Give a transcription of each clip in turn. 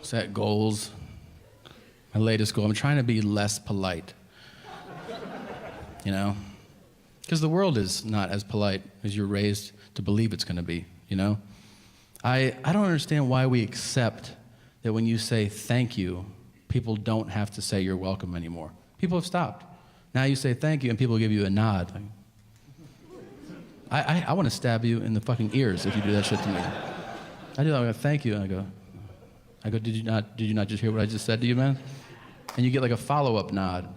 Set goals. My latest goal, I'm trying to be less polite. You know? Because the world is not as polite as you're raised to believe it's going to be, you know? I don't understand why we accept that when you say thank you, people don't have to say you're welcome anymore. People have stopped. Now you say thank you and people give you a nod. I want to stab you in the fucking ears if you do that shit to me. I do that, I go, thank you, and I go, did you not just hear what I just said to you, man? And you get like a follow-up nod.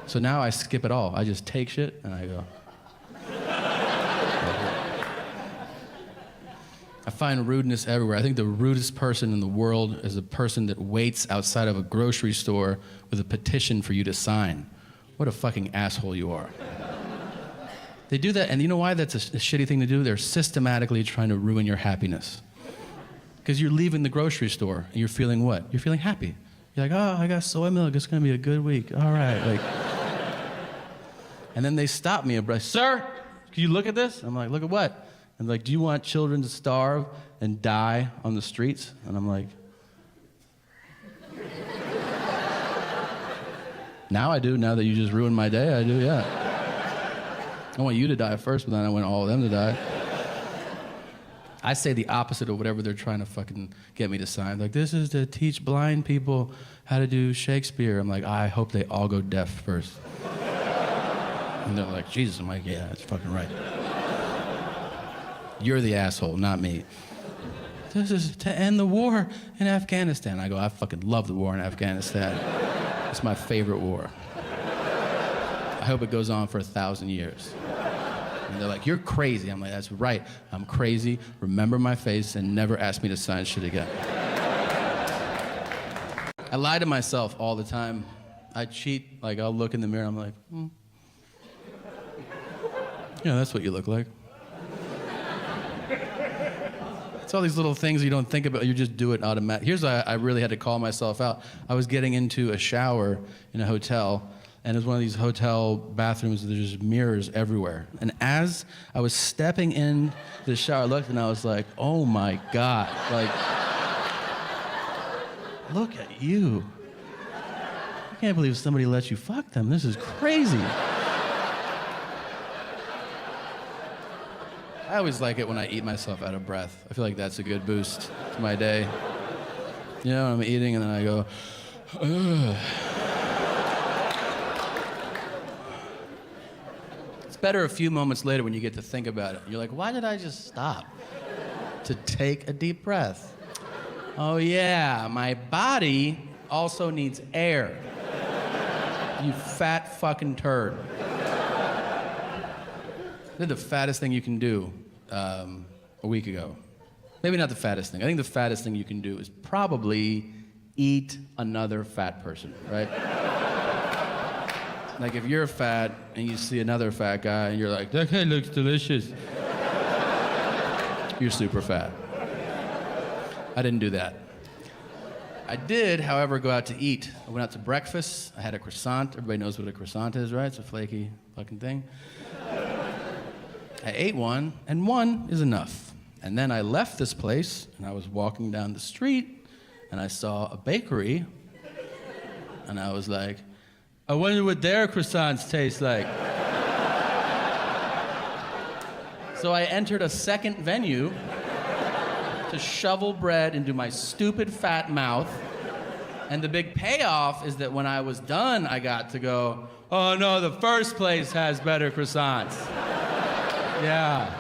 So now I skip it all. I just take shit and I go. I find rudeness everywhere. I think the rudest person in the world is a person that waits outside of a grocery store with a petition for you to sign. What a fucking asshole you are. They do that, and you know why that's a shitty thing to do? They're systematically trying to ruin your happiness. Because you're leaving the grocery store and you're feeling what? You're feeling happy. You're like, oh, I got soy milk. It's gonna be a good week. All right. Like, and then they stop me and be like, sir, can you look at this? I'm like, look at what? And like, do you want children to starve and die on the streets? And I'm like, now I do. Now that you just ruined my day, I do, yeah. I want you to die first, but then I want all of them to die. I say the opposite of whatever they're trying to fucking get me to sign. Like, this is to teach blind people how to do Shakespeare. I'm like, I hope they all go deaf first. And they're like, Jesus. I'm like, yeah, that's fucking right. You're the asshole, not me. This is to end the war in Afghanistan. I go, I fucking love the war in Afghanistan. It's my favorite war. I hope it goes on for 1,000 years. And they're like, you're crazy. I'm like, that's right. I'm crazy. Remember my face and never ask me to sign shit again. I lie to myself all the time. I cheat. Like, I'll look in the mirror. I'm like, yeah, that's what you look like. It's all these little things you don't think about. You just do it automatically. Here's why I really had to call myself out. I was getting into a shower in a hotel, and it was one of these hotel bathrooms. There's just mirrors everywhere. And as I was stepping in the shower, I looked and I was like, oh my God. Like, look at you. I can't believe somebody lets you fuck them. This is crazy. I always like it when I eat myself out of breath. I feel like that's a good boost to my day. You know, I'm eating and then I go, ugh. It's better a few moments later when you get to think about it. You're like, why did I just stop to take a deep breath? Oh yeah, my body also needs air. You fat fucking turd. I did the fattest thing you can do a week ago. Maybe not the fattest thing. I think the fattest thing you can do is probably eat another fat person, right? Like if you're fat and you see another fat guy and you're like, that guy looks delicious. You're super fat. I didn't do that. I did, however, go out to eat. I went out to breakfast. I had a croissant. Everybody knows what a croissant is, right? It's a flaky fucking thing. I ate one, and one is enough. And then I left this place, and I was walking down the street, and I saw a bakery, and I was like, I wonder what their croissants taste like. So I entered a second venue to shovel bread into my stupid fat mouth, and the big payoff is that when I was done, I got to go, oh no, the first place has better croissants. Yeah.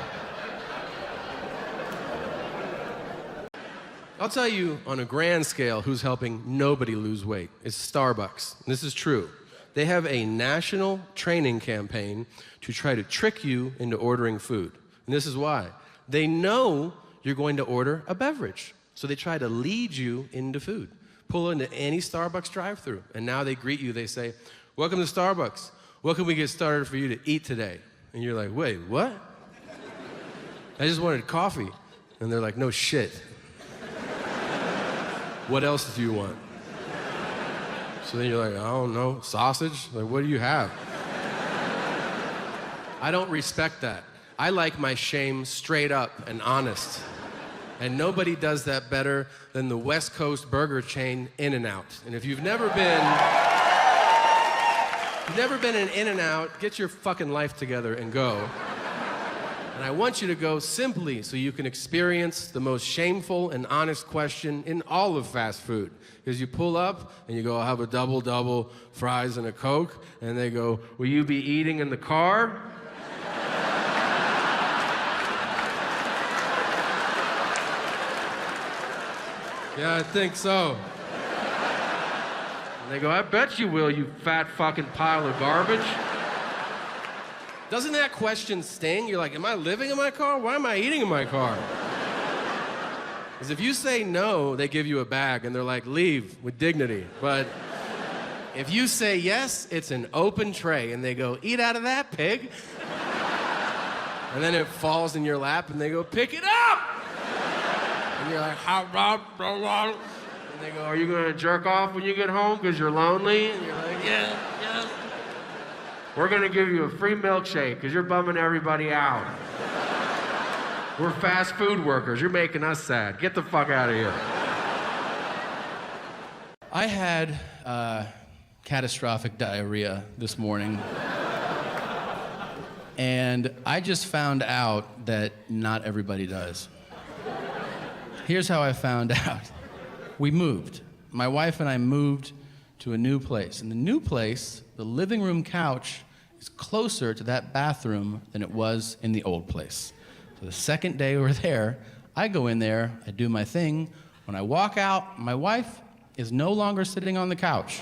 I'll tell you on a grand scale who's helping nobody lose weight. It's Starbucks. This is true. They have a national training campaign to try to trick you into ordering food. And this is why. They know you're going to order a beverage. So they try to lead you into food. Pull into any Starbucks drive-thru. And now they greet you. They say, welcome to Starbucks. What can we get started for you to eat today? And you're like, wait, what? I just wanted coffee. And they're like, no shit. What else do you want? So then you're like, I don't know, sausage? Like, what do you have? I don't respect that. I like my shame straight up and honest. And nobody does that better than the West Coast burger chain In-N-Out. And if you've never been in In-N-Out, get your fucking life together and go. And I want you to go simply so you can experience the most shameful and honest question in all of fast food. Because you pull up and you go, I'll have a double, fries and a Coke. And they go, will you be eating in the car? Yeah, I think so. And they go, I bet you will, you fat fucking pile of garbage. Doesn't that question sting? You're like, am I living in my car? Why am I eating in my car? Because if you say no, they give you a bag and they're like, leave with dignity. But if you say yes, it's an open tray and they go, eat out of that, pig. And then it falls in your lap and they go, pick it up! And you're like, and they go, are you gonna jerk off when you get home because you're lonely? And you're like, yeah. We're gonna give you a free milkshake because you're bumming everybody out. We're fast food workers. You're making us sad. Get the fuck out of here. I had catastrophic diarrhea this morning. And I just found out that not everybody does. Here's how I found out. We moved. My wife and I moved to a new place. In the new place, the living room couch is closer to that bathroom than it was in the old place. So the second day we're there, I go in there, I do my thing. When I walk out, my wife is no longer sitting on the couch.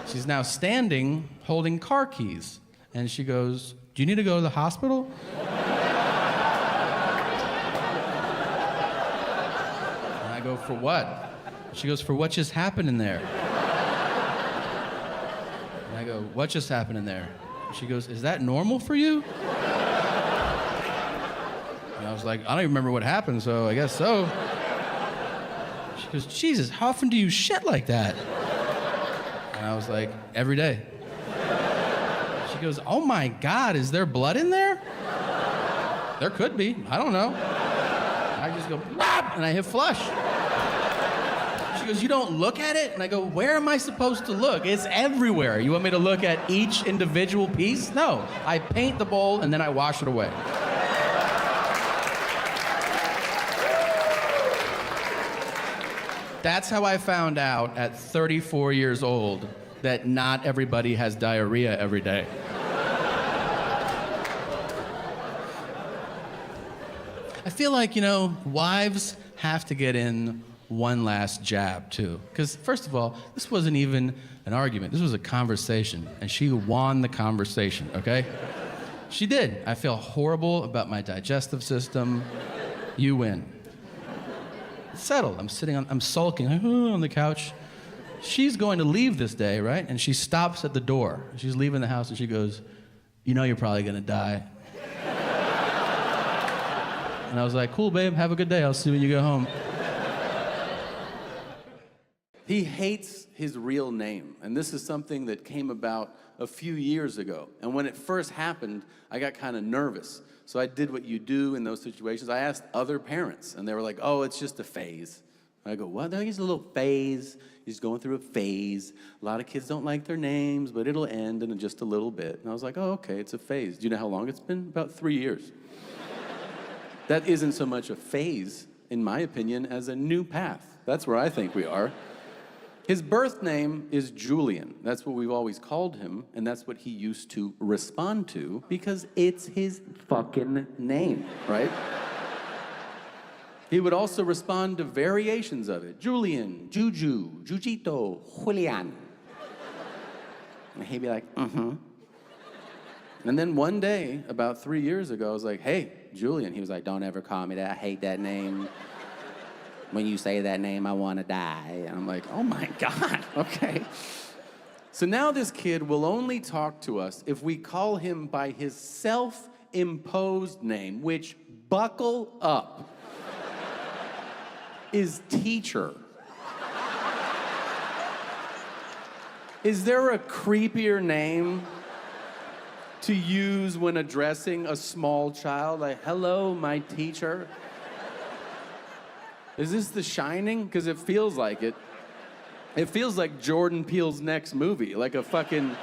She's now standing, holding car keys. And she goes, do you need to go to the hospital? And I go, for what? She goes, for what just happened in there? And I go, what just happened in there? She goes, is that normal for you? And I was like, I don't even remember what happened, so I guess so. She goes, Jesus, how often do you shit like that? And I was like, every day. She goes, oh my God, is there blood in there? There could be, I don't know. I just go, Bop! And I hit flush. She goes, you don't look at it? And I go, where am I supposed to look? It's everywhere. You want me to look at each individual piece? No, I paint the bowl and then I wash it away. That's how I found out at 34 years old that not everybody has diarrhea every day. I feel like, wives have to get in one last jab, too. Because, first of all, this wasn't even an argument. This was a conversation, and she won the conversation, okay? She did. I feel horrible about my digestive system. You win. It's settled. I'm sulking on the couch. She's going to leave this day, right? And she stops at the door. She's leaving the house, and she goes, you know you're probably going to die. And I was like, cool, babe, have a good day. I'll see you when you go home. He hates his real name, and this is something that came about a few years ago. And when it first happened, I got kind of nervous. So I did what you do in those situations. I asked other parents, and they were like, oh, it's just a phase. I go, what? No, he's a little phase. He's going through a phase. A lot of kids don't like their names, but it'll end in just a little bit. And I was like, oh, okay, it's a phase. Do you know how long it's been? About 3 years. That isn't so much a phase, in my opinion, as a new path. That's where I think we are. His birth name is Julian. That's what we've always called him, and that's what he used to respond to because it's his fucking name, right? He would also respond to variations of it. Julian, Juju, Jujito, Julian. And he'd be like, mm-hmm. And then one day, about 3 years ago, I was like, hey, Julian. He was like, don't ever call me that. I hate that name. When you say that name, I want to die. And I'm like, oh my God, okay. So now this kid will only talk to us if we call him by his self-imposed name, which, buckle up, is teacher. Is there a creepier name to use when addressing a small child? Like, hello, my teacher. Is this The Shining? Because it feels like it. It feels like Jordan Peele's next movie, like a fucking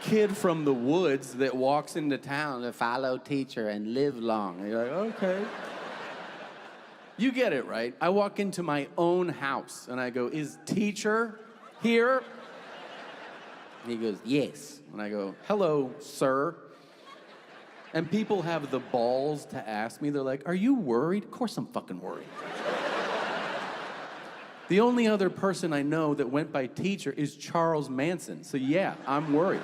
kid from the woods that walks into town to follow teacher and live long. And you're like, okay. You get it, right? I walk into my own house and I go, is teacher here? And he goes, yes. And I go, hello, sir. And people have the balls to ask me, they're like, are you worried? Of course I'm fucking worried. The only other person I know that went by teacher is Charles Manson. So yeah, I'm worried.